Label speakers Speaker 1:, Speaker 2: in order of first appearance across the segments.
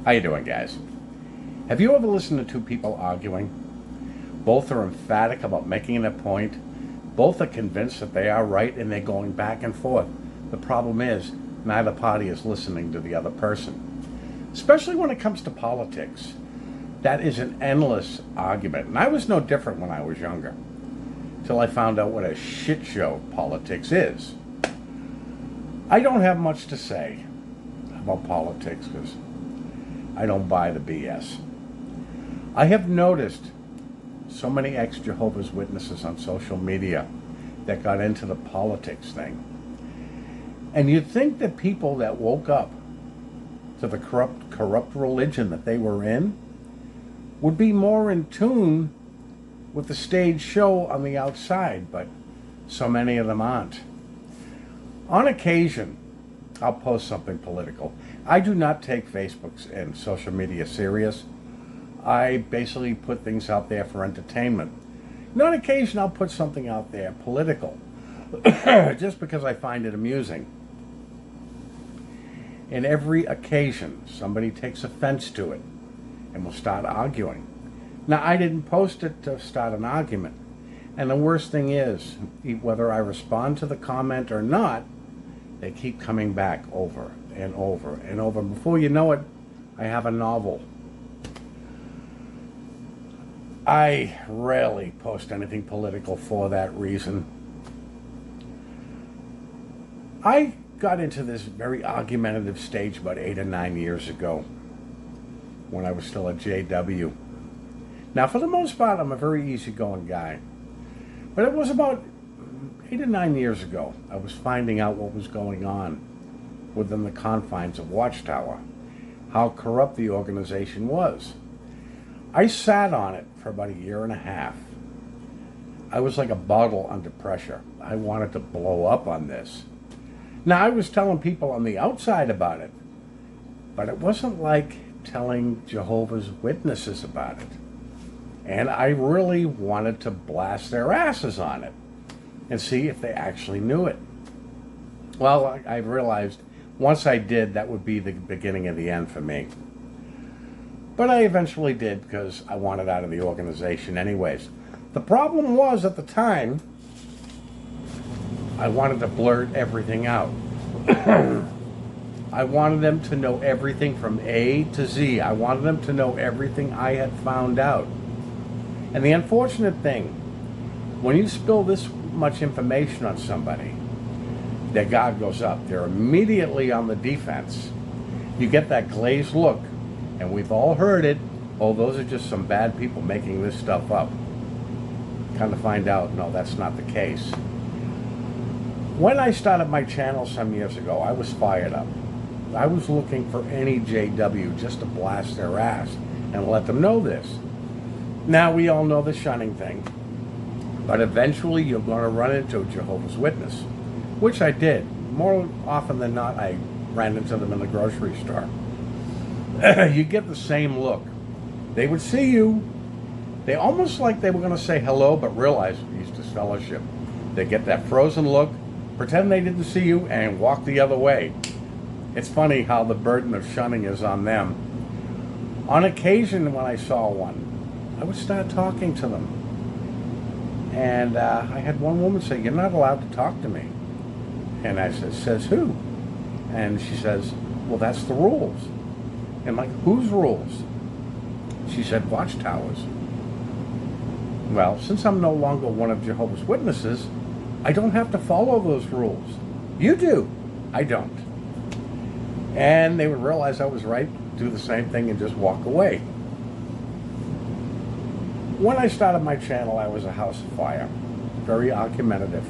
Speaker 1: How you doing, guys? Have you ever listened to two people arguing? Both are emphatic about making a point. Both are convinced that they are right and they're going back and forth. The problem is, neither party is listening to the other person. Especially when it comes to politics. That is an endless argument. And I was no different when I was younger. Till I found out what a shit show politics is. I don't have much to say about politics because I don't buy the BS. I have noticed so many ex-Jehovah's Witnesses on social media that got into the politics thing. And you'd think that people that woke up to the corrupt religion that they were in would be more in tune with the stage show on the outside, but so many of them aren't. On occasion, I'll post something political. I do not take Facebook and social media serious. I basically put things out there for entertainment. And on occasion, I'll put something out there political, just because I find it amusing. In every occasion, somebody takes offense to it and will start arguing. Now, I didn't post it to start an argument. And the worst thing is, whether I respond to the comment or not, they keep coming back over and over and over. Before you know it, I have a novel. I rarely post anything political for that reason. I got into this very argumentative stage about 8 or 9 years ago when I was still a JW. Now, for the most part, I'm a very easygoing guy. But it was about 8 or 9 years ago, I was finding out what was going on within the confines of Watchtower, how corrupt the organization was. I sat on it for about 1.5 years. I was like a bottle under pressure. I wanted to blow up on this. Now, I was telling people on the outside about it, but it wasn't like telling Jehovah's Witnesses about it. And I really wanted to blast their asses on it and see if they actually knew it. Well, I realized once I did, that would be the beginning of the end for me. But I eventually did because I wanted out of the organization anyways. The problem was, at the time, I wanted to blurt everything out. I wanted them to know everything from A to Z. I wanted them to know everything I had found out. And the unfortunate thing, when you spill this much information on somebody, their guard goes up. They're immediately on the defense. You get that glazed look, and we've all heard it. Oh, those are just some bad people making this stuff up. Kind of find out, no, that's not the case. When I started my channel some years ago, I was fired up. I was looking for any JW just to blast their ass and let them know this. Now, we all know the shunning thing, but eventually you're going to run into a Jehovah's Witness, which I did. More often than not, I ran into them in the grocery store. You get the same look. They would see you. They almost like they were going to say hello, but realize he's disfellowship. They get that frozen look, pretend they didn't see you, and walk the other way. It's funny how the burden of shunning is on them. On occasion, when I saw one, I would start talking to them. And I had one woman say, "You're not allowed to talk to me." And I said, "Says who?" And she says, "Well, that's the rules." And I'm like, "Whose rules?" She said, "Watchtowers." Well, since I'm no longer one of Jehovah's Witnesses, I don't have to follow those rules. You do. I don't. And they would realize I was right, do the same thing, and just walk away. When I started my channel, I was a house of fire, very argumentative.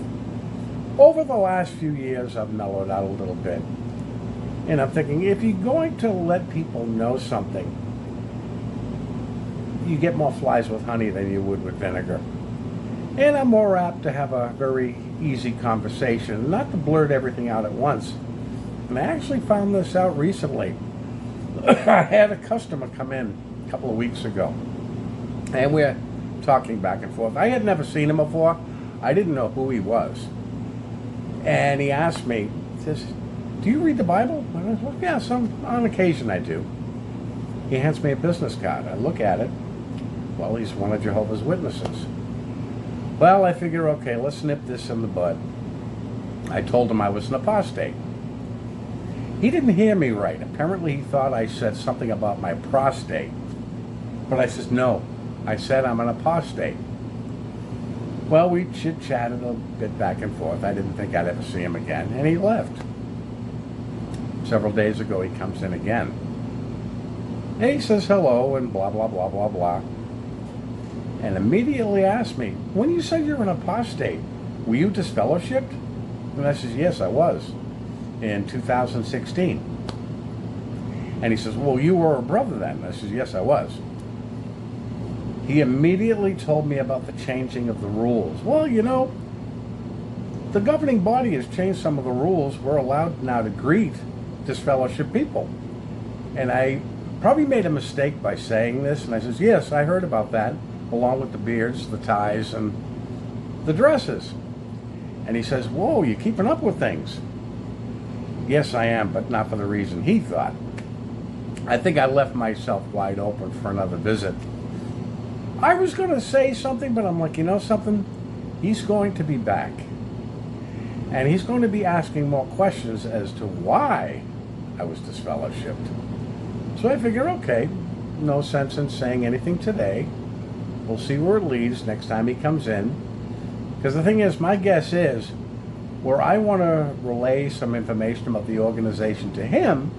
Speaker 1: Over the last few years, I've mellowed out a little bit. And I'm thinking, if you're going to let people know something, you get more flies with honey than you would with vinegar. And I'm more apt to have a very easy conversation, not to blurt everything out at once. And I actually found this out recently. I had a customer come in a couple of weeks ago, and we're talking back and forth. I had never seen him before. I didn't know who he was. And he asked me, he says, "Do you read the Bible?" And I was like, "Yeah, on occasion I do." He hands me a business card. I look at it. Well, he's one of Jehovah's Witnesses. Well, I figure, okay, let's nip this in the bud. I told him I was an apostate. He didn't hear me right. Apparently he thought I said something about my prostate. But I says, no, I said I'm an apostate. Well, we chit-chatted a bit back and forth. I didn't think I'd ever see him again, and he left. Several days ago, he comes in again. And he says hello and blah, blah, blah, blah, blah. And immediately asked me, when you said you're an apostate, were you disfellowshipped? And I says, yes, I was, in 2016. And he says, well, you were a brother then. I says, yes, I was. He immediately told me about the changing of the rules. Well, you know, the governing body has changed some of the rules. We're allowed now to greet disfellowship people. And I probably made a mistake by saying this. And I says, yes, I heard about that, along with the beards, the ties, and the dresses. And he says, whoa, you're keeping up with things. Yes, I am, but not for the reason he thought. I think I left myself wide open for another visit. I was going to say something, but I'm like, you know something? He's going to be back. And he's going to be asking more questions as to why I was disfellowshipped. So I figure, okay, no sense in saying anything today. We'll see where it leads next time he comes in. Because the thing is, my guess is, where I want to relay some information about the organization to him,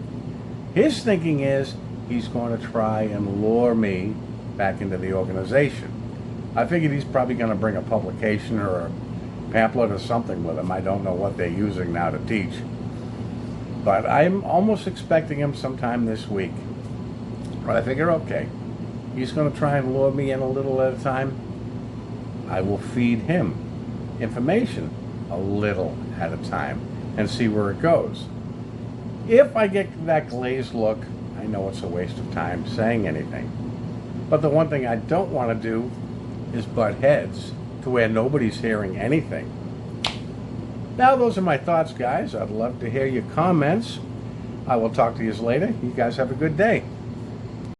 Speaker 1: his thinking is he's going to try and lure me back into the organization. I figured he's probably going to bring a publication or a pamphlet or something with him. I don't know what they're using now to teach. But I'm almost expecting him sometime this week. But I figure, okay, he's going to try and lure me in a little at a time. I will feed him information a little at a time and see where it goes. If I get that glazed look, I know it's a waste of time saying anything. But the one thing I don't want to do is butt heads to where nobody's hearing anything. Now, those are my thoughts, guys. I'd love to hear your comments. I will talk to you later. You guys have a good day.